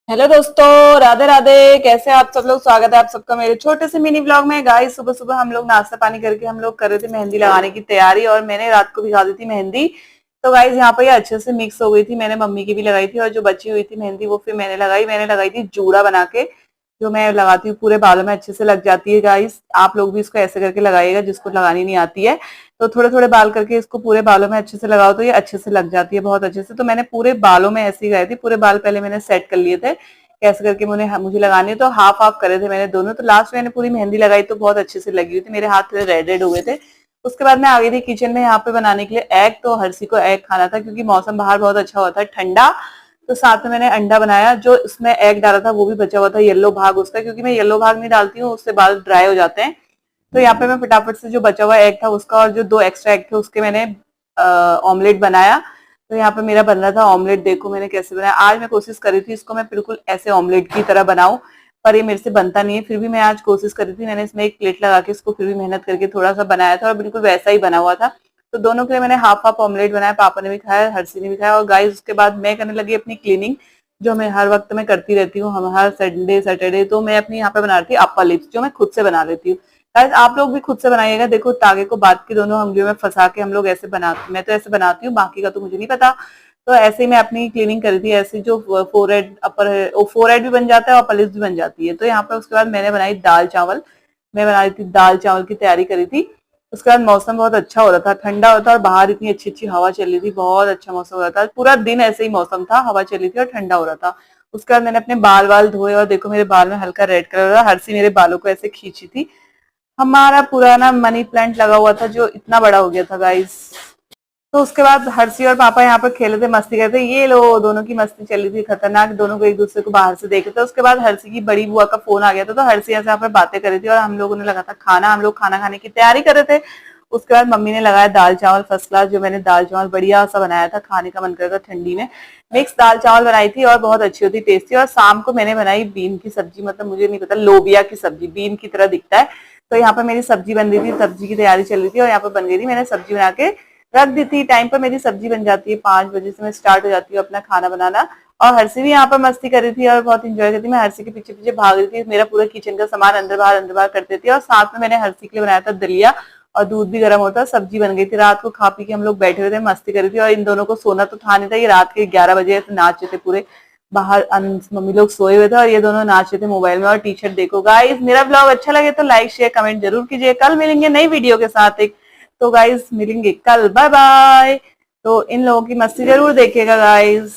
Hello दोस्तों, राधे राधे। कैसे आप सब लोग? स्वागत है आप सबका मेरे छोटे से मिनी ब्लॉग में। गाइस, सुबह सुबह हम लोग नाश्ता पानी करके हम लोग कर रहे थे मेहंदी लगाने की तैयारी, और मैंने रात को भिगा दी थी मेहंदी। तो गाइस, यहाँ पर ये अच्छे से मिक्स हो गई थी। मैंने मम्मी की भी लगाई थी, और जो बची हुई थी मेहंदी वो फिर मैंने लगाई थी जूड़ा बना के। जो मैं लगाती हूँ पूरे बालों में अच्छे से लग जाती है। गाइस, आप लोग भी इसको ऐसे करके लगाइएगा जिसको लगानी नहीं आती है। तो थोड़े थोड़े बाल करके इसको पूरे बालों में अच्छे से लगाओ तो ये अच्छे से लग जाती है, बहुत अच्छे से। तो मैंने पूरे बालों में ऐसे ही लगाई थी, पूरे बाल पहले मैंने सेट कर लिए थे कैसे करके मुझे लगानी है। तो हाफ हाफ करे थे मैंने दोनों। तो लास्ट में मैंने पूरी मेहंदी लगाई तो बहुत अच्छे से लगी हुई थी, मेरे हाथ थोड़े रेड रेड हुए थे। उसके बाद मैं आ गई थी किचन में यहाँ पे बनाने के लिए एग। तो हर्षी को एग खाना था क्योंकि मौसम बाहर बहुत अच्छा हुआ था, ठंडा। तो साथ में मैंने अंडा बनाया, जो उसमें एग डाला था वो भी बचा हुआ था, येलो भाग उसका, क्योंकि मैं येलो भाग नहीं डालती हूँ, उससे बाल ड्राई हो जाते हैं। तो यहाँ पे मैं फटाफट से जो बचा हुआ एग था उसका, और जो दो एक्स्ट्रा एग थे उसके मैंने ऑमलेट बनाया। तो यहाँ पे मेरा बन रहा था ऑमलेट। देखो मैंने कैसे बनाया। आज मैं कोशिश करी थी इसको मैं बिल्कुल ऐसे ऑमलेट की तरह बनाऊं, पर ये मेरे से बनता नहीं है। फिर भी मैं आज कोशिश करी थी, मैंने इसमें एक प्लेट लगा के इसको फिर भी मेहनत करके थोड़ा सा बनाया था, और बिल्कुल वैसा ही बना हुआ था। तो दोनों के लिए मैंने हाफ हाफ ऑमलेट बनाया। पापा ने भी खाया, हर्षी ने भी खाया। और गाइस, उसके बाद मैं करने लगी अपनी क्लीनिंग, जो मैं हर वक्त में करती रहती हूँ। हम हर संडे सैटरडे तो मैं अपनी यहाँ पे बना रही थी अप्पर लिप्स, जो मैं खुद से बना लेती हूँ। गाइस, आप लोग भी खुद से बनाइएगा। देखो, तागे को बात की दोनों उंगलियों में फंसा के हम लोग ऐसे बनाते, मैं तो ऐसे बनाती हूँ, बाकी का तो मुझे नहीं पता। तो ऐसे ही मैं अपनी क्लीनिंग करी थी, ऐसे जो फोरहेड अपर है, वो फोरहेड भी बन जाता है और अपर लिप्स भी बन जाती है। तो यहाँ पर उसके बाद मैंने बनाई दाल चावल। मैं बना रही थी दाल चावल की तैयारी करी थी। उसके बाद मौसम बहुत अच्छा हो रहा था, ठंडा होता, और बाहर इतनी अच्छी अच्छी हवा चल रही थी, बहुत अच्छा मौसम हो रहा था। पूरा दिन ऐसे ही मौसम था, हवा चल रही थी और ठंडा हो रहा था। उसके बाद मैंने अपने बाल वाल धोए, और देखो मेरे बाल में हल्का रेड कलर हो रहा। हर्षी मेरे बालों को ऐसे खींची थी। हमारा पुराना मनी प्लांट लगा हुआ था जो इतना बड़ा हो गया था गाइस। तो उसके बाद हर्षी और पापा यहाँ पर खेले थे, मस्ती कर रहे थे। ये लो, दोनों की मस्ती चली थी खतरनाक, दोनों को एक दूसरे को बाहर से देख रहे थे। उसके बाद हर्षी की बड़ी बुआ का फोन आ गया था, तो हर्षी यहाँ पर बातें कर रही थी, और हम लोगों ने लगा था खाना, हम लोग खाना खाने की तैयारी कर रहे थे। उसके बाद मम्मी ने लगाया दाल चावल फर्स्ट क्लास। जो मैंने दाल चावल बढ़िया सा बनाया था, खाने का मन कर रहा था ठंडी में। मिक्स दाल चावल बनाई थी, और बहुत अच्छी होती, टेस्टी। और शाम को मैंने बनाई बीन की सब्जी, मतलब मुझे नहीं पता, लोबिया की सब्जी, बीन की तरह दिखता है। तो यहाँ पर मेरी सब्जी बन रही थी, सब्जी की तैयारी चल रही थी, और यहाँ पर बन गई थी। मैंने सब्जी बना के रख दी थी। टाइम पर मेरी सब्जी बन जाती है, 5 बजे से मैं स्टार्ट हो जाती हूँ अपना खाना बनाना। और हर्षी भी यहाँ पर मस्ती कर रही थी और बहुत इंजॉय करती थी। मैं हर्षी के पीछे पीछे भाग रही थी, मेरा पूरा किचन का सामान अंदर बाहर करती थी। और साथ में मैंने हर्षी के लिए बनाया था दलिया, और दूध भी गर्म होता, सब्जी बन गई थी। रात को खा पी के हम लोग बैठे हुए थे, मस्ती कर रही थी। और इन दोनों को सोना तो था नहीं था, ये रात के 11 बजे नाच रहे थे पूरे बाहर। मम्मी लोग सोए हुए थे और ये दोनों नाच रहे थे मोबाइल में। और टी शर्ट देखो गाइस, मेरा ब्लॉग अच्छा लगे तो लाइक शेयर कमेंट जरूर कीजिए। कल मिलेंगे नई वीडियो के साथ एक। तो गाइस, मिलेंगे कल, बाय बाय। तो इन लोगों की मस्ती जरूर देखिएगा गाइस।